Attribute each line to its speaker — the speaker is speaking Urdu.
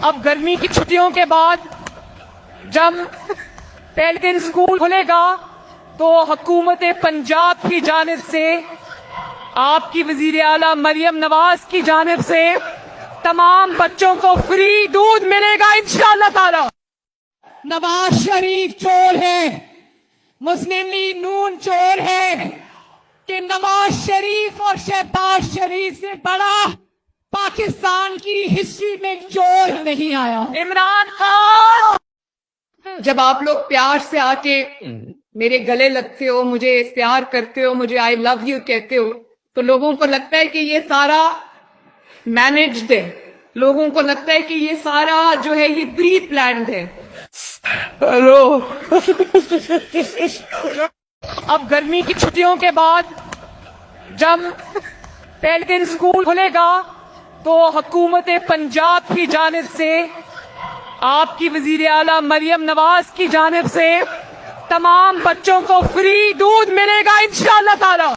Speaker 1: اب گرمی کی چھٹیوں کے بعد جب پہلے دن اسکول کھلے گا تو حکومت پنجاب کی جانب سے آپ کی وزیر اعلیٰ مریم نواز کی جانب سے تمام بچوں کو فری دودھ ملے گا انشاءاللہ تعالی۔ نواز شریف چور ہے، مسلم لیگ نون چور ہے کہ نواز شریف اور شہباز شریف سے بڑا پاکستان کی ہسٹری میں چور نہیں آیا۔ عمران خان، جب آپ لوگ پیار سے آ کے میرے گلے لگتے ہو، مجھے پیار کرتے ہو، مجھے آئی لو یو کہتے ہو، تو لوگوں کو لگتا ہے کہ یہ سارا مینجڈ ہے، لوگوں کو لگتا ہے کہ یہ سارا جو ہے یہ پری پلانڈ ہے۔ ہیلو، اب گرمی کی چھٹیوں کے بعد جب پہلے دن اسکول کھلے گا تو حکومت پنجاب کی جانب سے آپ کی وزیر اعلیٰ مریم نواز کی جانب سے تمام بچوں کو فری دودھ ملے گا انشاءاللہ تعالی۔